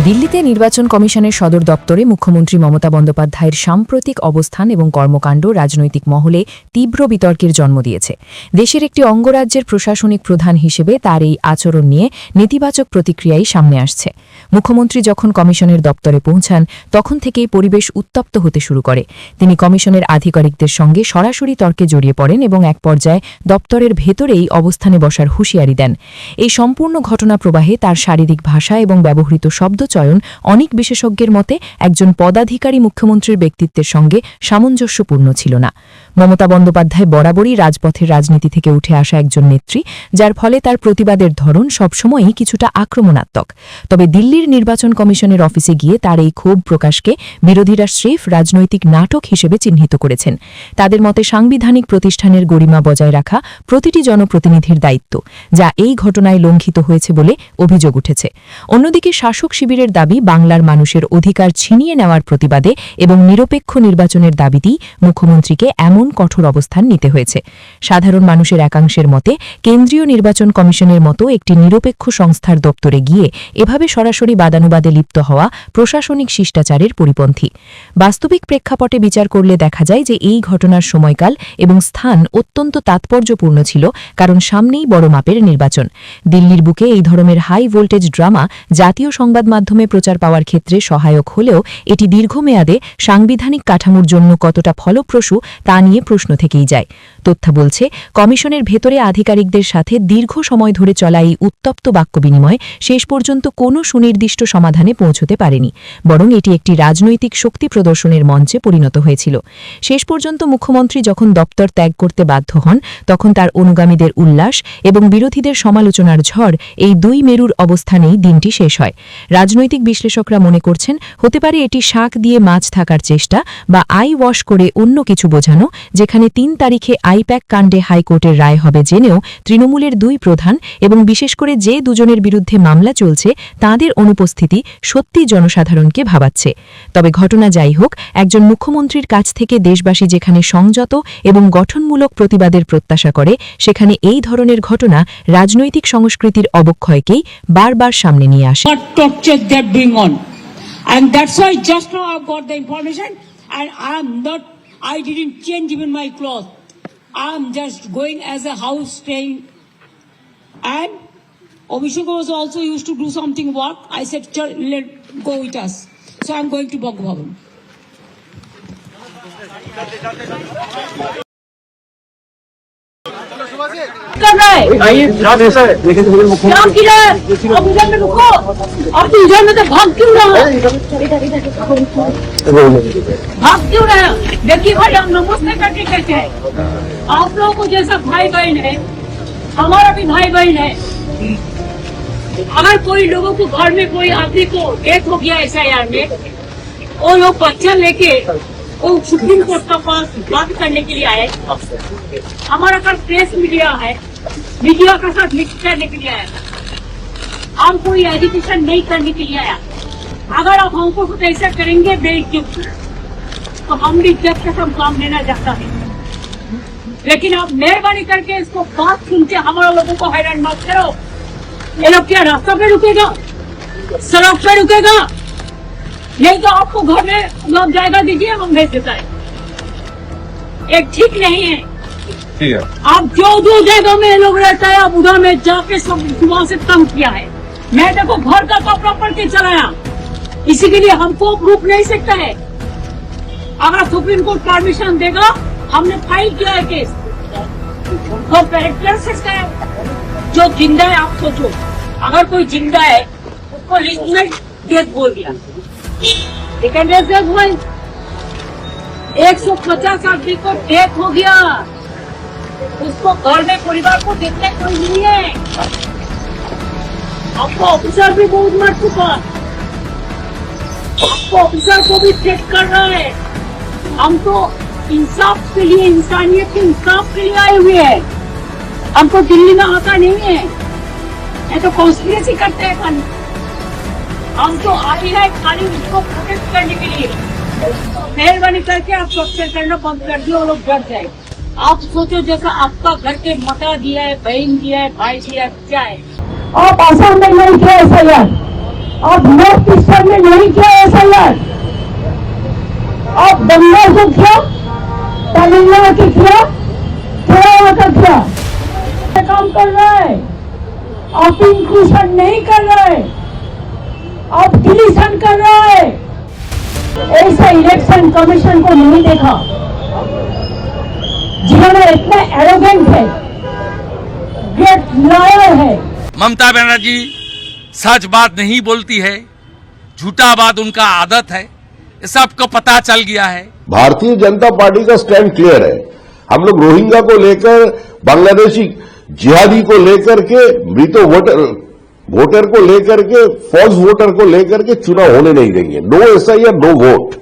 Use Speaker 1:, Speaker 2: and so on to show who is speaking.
Speaker 1: দিল্লিতে নির্বাচন কমিশনের সদর দপ্তরে মুখ্যমন্ত্রী মমতা বন্দ্যোপাধ্যায়ের সাম্প্রতিক অবস্থান এবং কর্মকাণ্ড রাজনৈতিক মহলে তীব্র বিতর্কের জন্ম দিয়েছে। দেশের একটি অঙ্গরাজ্যের প্রশাসনিক প্রধান হিসেবে তার এই আচরণ নিয়ে নেতিবাচক প্রতিক্রিয়াই সামনে আসছে। মুখ্যমন্ত্রী যখন কমিশনের দপ্তরে পৌঁছান তখন থেকেই পরিবেশ উত্তপ্ত হতে শুরু করে। তিনি কমিশনের আধিকারিকদের সঙ্গে সরাসরি তর্কে জড়িয়ে পড়েন এবং এক পর্যায়ে দপ্তরের ভেতরেই অবস্থানে বসার হুঁশিয়ারি দেন। এই সম্পূর্ণ ঘটনা প্রবাহে তার শারীরিক ভাষা এবং ব্যবহৃত শব্দচয়ন অনেক বিশেষজ্ঞের মতে একজন পদাধিকারী মুখ্যমন্ত্রীর ব্যক্তিত্বের সঙ্গে সামঞ্জস্যপূর্ণ ছিল না। মমতা বন্দ্যোপাধ্যায় বরাবরই রাজপথের রাজনীতি থেকে উঠে আসা একজন নেত্রী, যার ফলে তার প্রতিবাদের ধরন সবসময়ই কিছুটা আক্রমণাত্মক। তবে দিল্লির নির্বাচন কমিশনের অফিসে গিয়ে তার এই ক্ষোভ প্রকাশকে বিরোধীরা স্রেফ রাজনৈতিক নাটক হিসেবে চিহ্নিত করেছেন। তাদের মতে সাংবিধানিক প্রতিষ্ঠানের গরিমা বজায় রাখা প্রতিটি জনপ্রতিনিধির দায়িত্ব, যা এই ঘটনায় লঙ্ঘিত হয়েছে বলে অভিযোগ উঠেছে। অন্যদিকে শাসক শিবিরের দাবি বাংলার মানুষের অধিকার ছিনিয়ে নেওয়ার প্রতিবাদে এবং নিরপেক্ষ নির্বাচনের দাবিতেই মুখ্যমন্ত্রীকে এমন কঠোর অবস্থান নিতে হয়েছে। সাধারণ মানুষের একাংশের মতে কেন্দ্রীয় নির্বাচন কমিশনের মতো একটি নিরপেক্ষ সংস্থার দপ্তরে গিয়ে এভাবে সরাসরি বাদানুবাদে লিপ্ত হওয়া প্রশাসনিক শিষ্টাচারের পরিপন্থী। বাস্তবিক প্রেক্ষাপটে বিচার করলে দেখা যায় যে এই ঘটনার সময়কাল এবং স্থান অত্যন্ত তাৎপর্যপূর্ণ ছিল, কারণ সামনেই বড় মাপের নির্বাচন। দিল্লির বুকে এই ধরনের হাই ভোল্টেজ ড্রামা জাতীয় সংবাদ মাধ্যমে প্রচার পাওয়ার ক্ষেত্রে সহায়ক হলেও এটি দীর্ঘমেয়াদে সাংবিধানিক কাঠামোর জন্য কতটা ফলপ্রসূ তা নিয়ে প্রশ্ন থেকেই যায়। তথ্য বলছে, কমিশনের ভেতরে আধিকারিকদের সাথে দীর্ঘ সময় ধরে চলা এই উত্তপ্ত বাক্য বিনিময় শেষ পর্যন্ত কোনো সুনির্দিষ্ট সমাধানে পৌঁছতে পারেনি, বরং এটি একটি রাজনৈতিক শক্তি প্রদর্শনের মঞ্চে পরিণত হয়েছিল। শেষ পর্যন্ত মুখ্যমন্ত্রী যখন দপ্তর ত্যাগ করতে বাধ্য হন, তখন তার অনুগামীদের উল্লাস এবং বিরোধীদের সমালোচনার ঝড়, এই দুই মেরুর অবস্থানেই দিনটি শেষ হয়। রাজনৈতিক বিশ্লেষকরা মনে করছেন, হতে পারে এটি শাক দিয়ে মাছ থাকার চেষ্টা বা আই ওয়াশ করে অন্য কিছু বোঝানো, যেখানে ৩ তারিখে আইপ্যাক কাণ্ডে হাইকোর্টের রায় হবে জেনেও তৃণমূলের দুই প্রধান এবং বিশেষ করে যে দুজনের বিরুদ্ধে মামলা চলছে তাঁদের অনুপস্থিতি সত্যি জনসাধারণকে ভাবাচ্ছে। তবে ঘটনা যাই হোক, একজন মুখ্যমন্ত্রীর কাছ থেকে দেশবাসী যেখানে সংযত এবং গঠনমূলক প্রতিবাদের প্রত্যাশা করে, সেখানে এই ধরনের ঘটনা রাজনৈতিক সংস্কৃতির অবক্ষয়কেই বারবার সামনে নিয়ে আসে।
Speaker 2: And that's why just now I've got the information and I didn't change even my clothes. I'm just going as a house staying. And Abhishek was also used to do something work. I said, let go with us. So I'm going to Bhagwan Bhavan.
Speaker 3: कर रहा है क्या किया है? अब इधर में रुको, अब तो इधर में तो भाग क्यों रहा है? भाग क्यों रहा है? देखिए भाई, हम नमस्ते करके कहते हैं, आप लोगों को जैसा भाई बहन है, हमारा भी भाई बहन है। अगर कोई लोगों को घर में कोई आदमी को डेथ हो गया SIR में, वो लोग बच्चा लेके वो सुप्रीम कोर्ट का पास बात करने के लिए आए। हमारा कल प्रेस मीडिया है, मीडिया के साथ मिक्स करने के लिए आया। हम कोई एजुकेशन नहीं करने के लिए आया। अगर आप हमको कुछ ऐसा करेंगे बेइज्जत, तो हम भी इज्जत के साथ काम लेना चाहता है। लेकिन आप मेहरबानी करके इसको बात सुनते हमारे लोगों को हैरान मत करो। ये लोग क्या रास्ता पे रुकेगा, सड़क पे रुकेगा? नहीं तो आपको घर में लोग जायगा दीजिए, हम भेज देता है। एक ठीक नहीं है। आप जो जगह में लोग रहता है, आप उधर में जाके सब सुबह से तंग किया है। मैं देखो घर का कपड़ा पड़ के चलाया, इसी के लिए हमको रुक नहीं सकता है। अगर सुप्रीम कोर्ट परमिशन देगा, हमने फाइल किया है केस। तो कैरेक्टर से जो जिंदा है, आप सोचो, अगर कोई जिंदा है उसको लिस्ट में डेथ बोल दिया, 150 आदमी को डेथ हो गया, उसको घर में परिवार को देखने कोई नहीं है। आपको ऑफिसर भी बहुत मर चुका, आपको ऑफिसर को भी चेक कर रहा है। हम तो इंसाफ के लिए, इंसानियत के इंसाफ के लिए आए हुए हैं। हमको दिल्ली में आता नहीं है, ये तो कॉन्स्पिरेसी करते हैं खाली। हम तो आए हैं खाली उसको प्रोटेक्ट करने के लिए। मेहरबानी करके आप टॉर्चर करना बंद कर दिए, वो लोग डर जाए। आप सोचो, जैसा आपका घर के मता दिया है, बहन दिया है, भाई दिया है, क्या है? आप आसाम में नहीं किया SIR, अब नॉर्थ ईस्टर्न में नहीं किया एसआईआर, अब बंगाल को किया, तमिलनाडु की किया, केरला का किया, काम कर रहा है। अब इंक्लूशन नहीं कर रहा है, अब डिलीशन कर रहा है। ऐसा इलेक्शन कमीशन को नहीं देखा जिन्होंने इतना एरोगेंट है, ग्रेट लॉयर है।
Speaker 4: ममता बनर्जी सच बात नहीं बोलती है, झूठा बात उनका आदत है, ये सबको पता चल गया है।
Speaker 5: भारतीय जनता पार्टी का स्टैंड क्लियर है। हम लोग रोहिंग्या को लेकर, बांग्लादेशी जिहादी को लेकर के, मृत वोटर को लेकर के, फॉल्स वोटर को लेकर के चुनाव होने नहीं देंगे। No SIR, no vote.